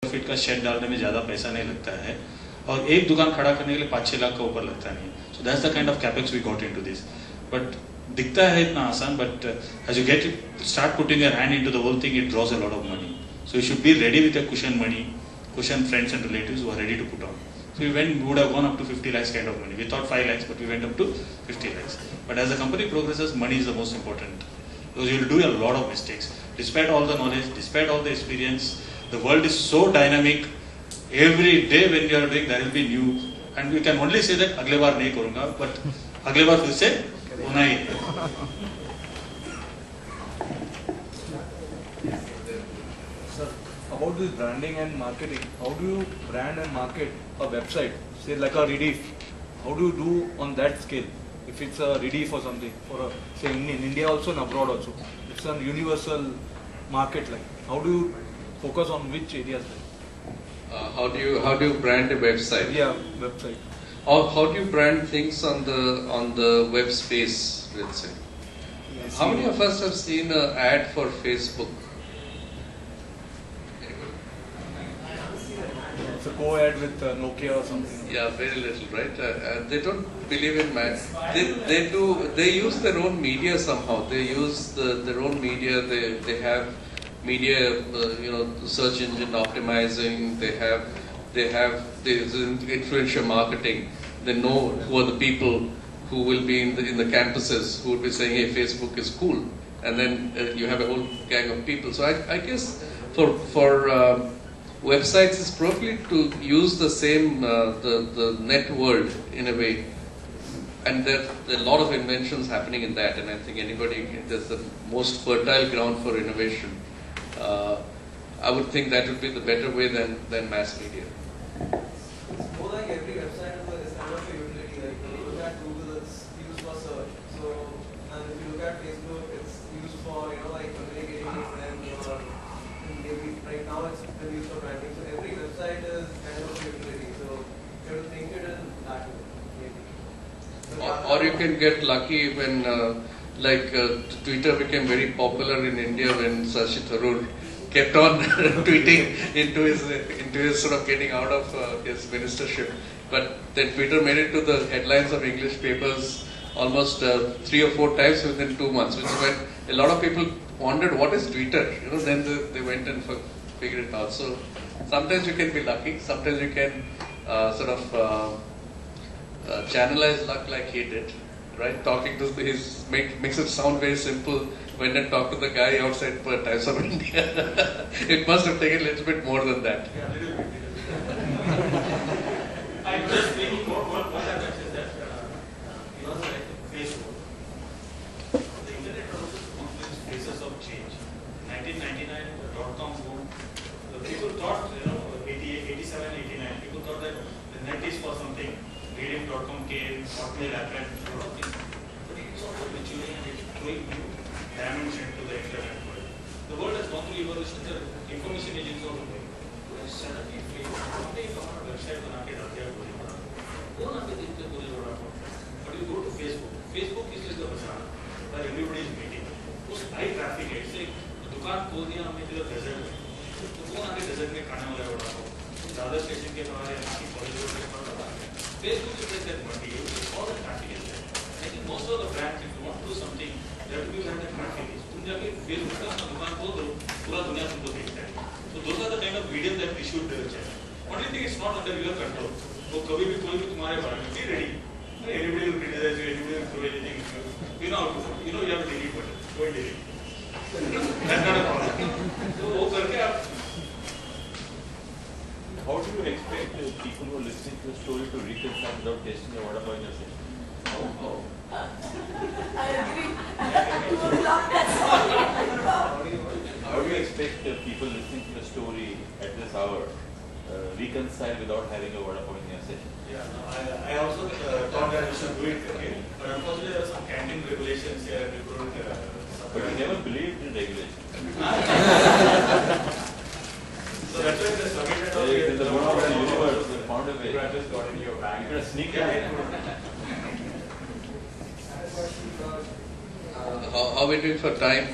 Feet का shade डालने में ज़्यादा पैसा नहीं लगता है और एक दुकान खड़ा करने के लिए 5-6 लाख का ऊपर लगता नहीं है. So that's the kind of capex we got into this. But दिखता है इतना आसान, but as you get it start putting your hand into the whole thing, it draws a lot of money. So you should be ready with your cushion money, cushion friends and relatives who are ready to put on. So we would have gone up to 50 lakhs kind of money. We thought 5 lakhs, but we went up to 50 lakhs. But as the company progresses, money is the most important. Because you will do a lot of mistakes. Despite all the knowledge, despite all the experience, the world is so dynamic. Every day when you are doing, there will be new. And you can only say that, अगले बार नहीं करूँगा, but अगले बार फिर से होना ही है. About this branding and marketing, how do you brand and market a website, say like a Rediff? How do you do on that scale? If it's a Rediff or something, for a, say in India also and abroad also, it's a universal market. Like, how do you focus on which areas? How do you brand a website? Yeah, website. Or how do you brand things on the web space? Let's say. Yeah, How many of us have seen an ad for Facebook? It's a co-ad with Nokia or something. Yeah, very little, right? They don't believe in math. They use their own media somehow. They use their own media. They have media, search engine optimizing. They have this influential marketing. They know who are the people who will be in the campuses who will be saying, "Hey, Facebook is cool," and then you have a whole gang of people. So I guess for websites is probably to use the same the net world in a way, and there are a lot of inventions happening in that, and I think there's the most fertile ground for innovation. I would think that would be the better way than mass media. It's more like every website is kind of a utility. Like if you look at Google, it's used for search. So, and if you look at Facebook, it's used for like communicating with friends, or maybe right now it's been used for branding. So every website is kind of a utility. So you have to think it in that way, maybe. So Or you can get lucky when Twitter became very popular in India when Shashi Tharoor kept on tweeting into his sort of getting out of his ministership. But then Twitter made it to the headlines of English papers almost 3 or 4 times within 2 months, which is when a lot of people wondered what is Twitter. Then they went and figured it out. So sometimes you can be lucky, sometimes you can channelize luck like he did, right? Talking to makes it sound very simple. Went and talked to the guy outside Times of India. It must have taken a little bit more than that. Yeah, a little bit. I'm just thinking what happens is that, like Facebook, the internet also complex phases of change. 1999, the dot-com boom, the people thought, 88, 87, 89, people thought that the net is for something. Rediff.com came, Hotmail happened, a lot of things. But it's also maturing and it's growing new dimension to the internet world. The world has gone through evolution, the information agents also going. Suddenly, Facebook, हमारा website बना के डाल दिया गोली बड़ा, कौन आके देखते गोली बड़ा? But you go to Facebook. Facebook is like the bazaar where everybody is meeting. उस high traffic है, इससे दुकान खोल दिया हमने किधर desert में, तो कौन आके desert में खाने वाला बड़ा हो? दादर स्टेशन के बाहर या किसी कॉलेज रोड के बाहर बड़ा है. Facebook is like that money. All the traffic is there. I think most of the brands, if you want to do something, they have to be where the traffic is. तुम जाके Facebook का अपना दुकान खोल दो, पूरा दुनिया तुमको देखता है. So those are the kind of videos that we should check. Only thing is not under your control. वो कभी भी कोई भी तुम्हारे बारे में be ready. Everybody will criticize you. Everybody will throw anything. You know how to do. You have to delete button. Go and delete. That's not a problem. So वो करके आप. How do you expect people who are listening to the story to reconcile without tasting a vada pav in your session? I agree. You would love that story. How do you expect people listening to the story at this hour reconcile without having a vada pav in your session? Yeah, I also thought that we should do it, okay. But unfortunately, there are some canteen regulations here. We couldn't. But you never believed in regulation. So that's why they submitted all In the world of the universe, they found a way. You have just got into your bag. You could have sneaked in. How are we doing for time?